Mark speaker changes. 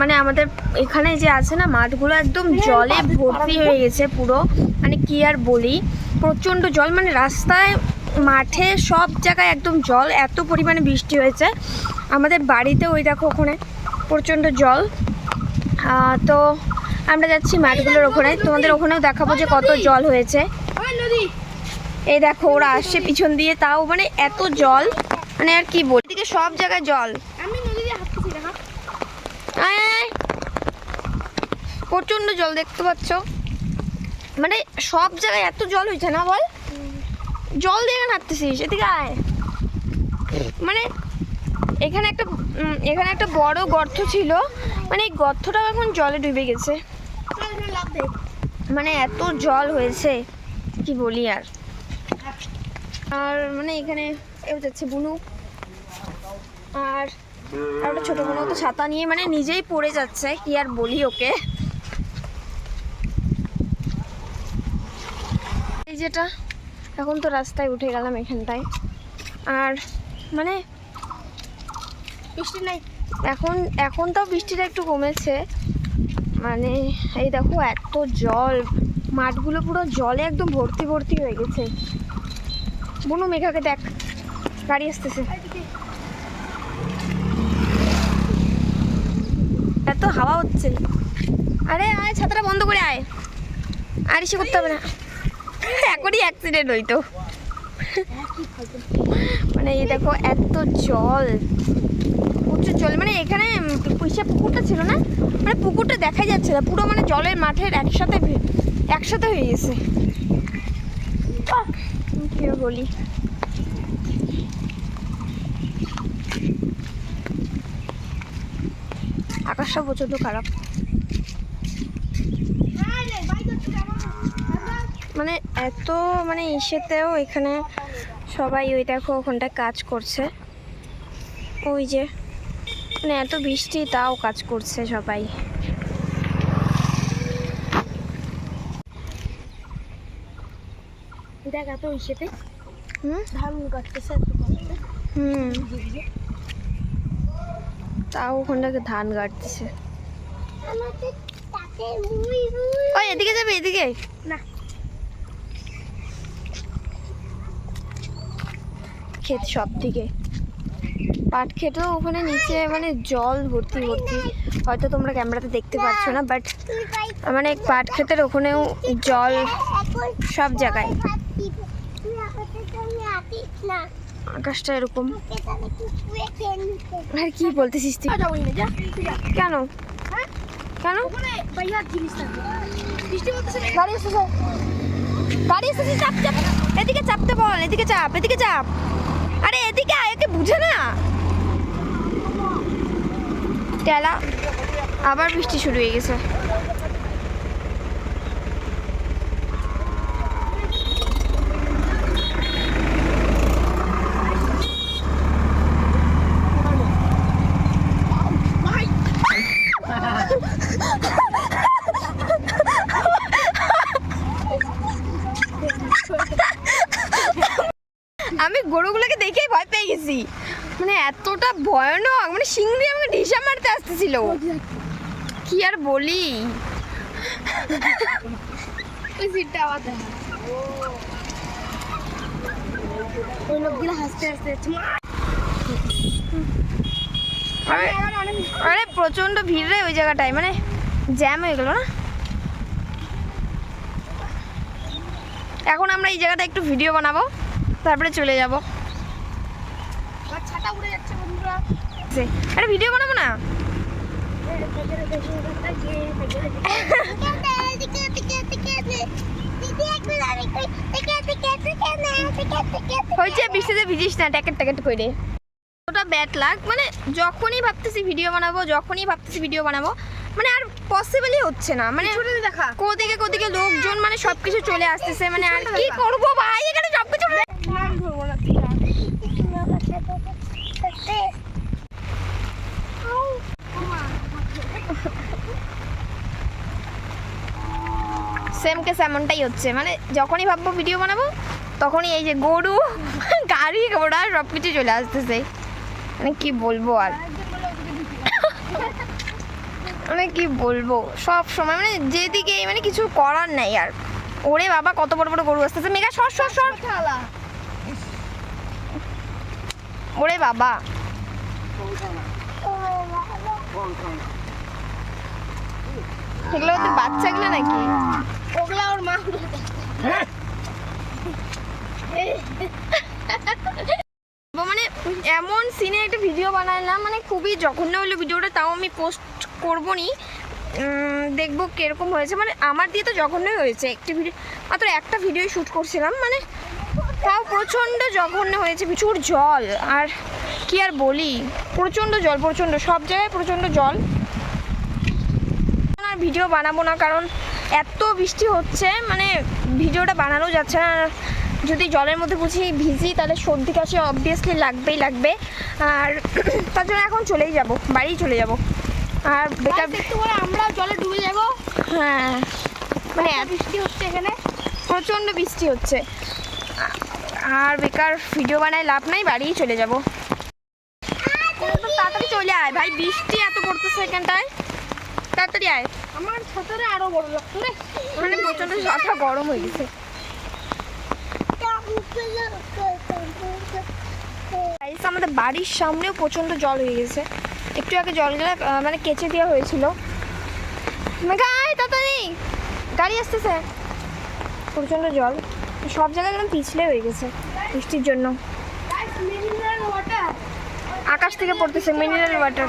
Speaker 1: মানে আমাদের এখানে যে আছে না মাঠগুলো একদম জলে ভর্তি হয়ে গেছে পুরো, মানে কি আর বলি, প্রচণ্ড জল, মানে রাস্তায় মাঠে সব জায়গায় একদম জল, এত পরিমাণে বৃষ্টি হয়েছে। আমাদের বাড়িতে ওই দেখো ওখানে প্রচণ্ড জল। তো আমরা যাচ্ছি মাঠগুলোর ওখানে, তোমাদের ওখানেও দেখাবো যে কত জল হয়েছে। এই দেখো ওরা আসছে পিছন দিয়ে, তাও মানে এত জল, মানে আর কি বলি, এদিকে সব জায়গায় জল। প্রচণ্ড জল দেখতে পাচ্ছ, মানে সব জায়গায় এত জল হয়েছে না, বল জল দিয়ে হাঁটতেছিস, এদিকে আয়। মানে এখানে একটা বড় গর্ত ছিল, মানে এই গর্তটাও এখন জলে ডুবে গেছে, মানে এত জল হয়েছে কি বলি আর। আর মানে এখানে এও যাচ্ছে বুনু, আর একটা ছোট বোনও তো ছাতা নিয়ে মানে নিজেই পড়ে যাচ্ছে, কি আর বলি ওকে। এই যেটা এখন তো রাস্তায় উঠে গেলাম এখানটায়, আর মানে বৃষ্টি নাই এখন তাও বৃষ্টিটা একটু কমেছে। মানে এই দেখো এত জল, মাঠগুলো পুরো জলে একদম ভর্তি হয়ে গেছে। বুনু মেঘাকে দেখ, গাড়ি আসতেছে, এত হাওয়া হচ্ছে। আরে আয় ছাতাটা বন্ধ করে আয়, আর ইসে করতে হবে না, এখনই অ্যাক্সিডেন্ট হইতো। মানে এই দেখো এত জল, প্রচুর জল, মানে এখানে পয়সা পুকুরটা ছিল না, মানে পুকুরটা দেখাই যাচ্ছে না, পুরো মানে জলের মাঠের একসাথে হয়ে গেছে, কি বলি। আকাশটা প্রচন্ড খারাপ, মানে এত মানে ইসেতেও এখানে সবাই ওই দেখো ওখানটায় কাজ করছে, ওই যে মানে এত বৃষ্টি তাও কাজ করছে সবাই। দেখ এত ইসেতে ধান কাটতেছে, তাও ওখানটাকে ধান কাটতেছে। ওই এদিকে যাবে, এদিকে না, ক্ষেত সব দিকে পাট ক্ষেতেও ওখানে নিচে মানে জল ভর্তি, হয়তো তোমরা ক্যামেরাতে দেখতে পাচ্ছ না, বাট মানে পাট ক্ষেতের ওখানেও জল সব জায়গায়। আকাশটা এরকম, আর কি বলতেছিস তুই? কেন গাড়ি এসেছে, চাপ, এদিকে চাপতে বল, এদিকে চাপ, আরে এদিকে আয়, ওকে বুঝে না। টেলা আবার বৃষ্টি শুরু হয়ে গেছে। আমি গরুগুলোকে দেখেই ভয় পেয়ে গেছি, মানে এতটা ভয়ানক, মানে সিং দিয়ে আমাকে ঢিসা মারতে আসতেছিল, কি আর বলি। আরে প্রচন্ড ভিড় রে ওই জায়গাটায়, মানে জ্যাম হয়ে গেল না। এখন আমরা এই জায়গাটা একটু ভিডিও বানাবো, তারপরে চলে যাব। আরে ভিডিও বানাবো না, হয়েছে বৃষ্টিতে ভিজিস না, ট্যাকেট করে। ওটা ব্যাড লাগ, মানে যখনই ভাবতেছি ভিডিও বানাবো, মানে আর পসিবলই হচ্ছে না, মানে কোদিকে লোকজন মানে সবকিছু চলে আসতেছে, মানে আর কি করবো ভাই, এখানে সবকিছু। সেম কেস এমনটাই হচ্ছে, মানে যখনই ভাববো ভিডিও বানাবো তখনই এই যে গরু গাড়ি ঘোড়া সব কিছু চলে আসতেছে, মানে কি বলবো আর। মানে কি বলবো, সব সময় মানে যেদিকে মানে কিছু করার নাই আর। ওরে বাবা কত বড় বড় গরু আসতেছে, মেঘা সর সর সর। ওরে বাবা এগুলো ওদের বাচ্চাগুলো নাকি?
Speaker 2: ওগুলা ওর মা।
Speaker 1: মানে এমন সিনে একটা ভিডিও বানালাম, মানে খুবই জঘন্য হলো ভিডিওটা, তাও আমি পোস্ট করবো নি, দেখবো কিরকম হয়েছে। মানে আমার দিয়ে তো জঘন্যই হয়েছে, একটি ভিডিও মাত্র একটা ভিডিও শ্যুট করছিলাম, মানে তাও প্রচণ্ড জঘন্য হয়েছে। প্রচুর জল, আর কি আর বলি, প্রচণ্ড জল, প্রচণ্ড সব জায়গায় প্রচণ্ড জল। আর ভিডিও বানাবো না, কারণ এত বৃষ্টি হচ্ছে, মানে ভিডিওটা বানানো যাচ্ছে না। যদি জলের মধ্যে ভিজি তাহলে সর্দি কাশি অবভিয়াসলি লাগবে। আর তার জন্য এখন চলেই যাব, বাড়ি চলে যাব। আর বেকার
Speaker 2: একটু পরে আমরা জলে ডুবে যাব।
Speaker 1: হ্যাঁ, মানে
Speaker 2: বৃষ্টি হচ্ছে এখানে,
Speaker 1: প্রচণ্ড বৃষ্টি হচ্ছে, আর বেকার ভিডিও বানায় লাভ নাই, বাড়িই চলে যাব। তাড়াতাড়ি চলে আয় ভাই, বৃষ্টি এত পড়তেছে এখানটায়, তাড়াতাড়ি আয়।
Speaker 2: আমার ছাতারে আরো বড় লাগতো রে,
Speaker 1: মানে প্রচণ্ড মাথা গরম হয়ে গেছে। আমাদের বাড়ির সামনেও প্রচণ্ড জল হয়ে গেছে, একটু আগে জলগুলো মানে কেচে দেওয়া হয়েছিল। তাড়াতাড়ি গাড়ি আসতেছে, প্রচণ্ড জল, সব জায়গায় একদম পিছলে হয়ে গেছে বৃষ্টির জন্য।
Speaker 2: মিনারেল ওয়াটার
Speaker 1: আকাশ থেকে পড়তেছে মিনারেল ওয়াটার।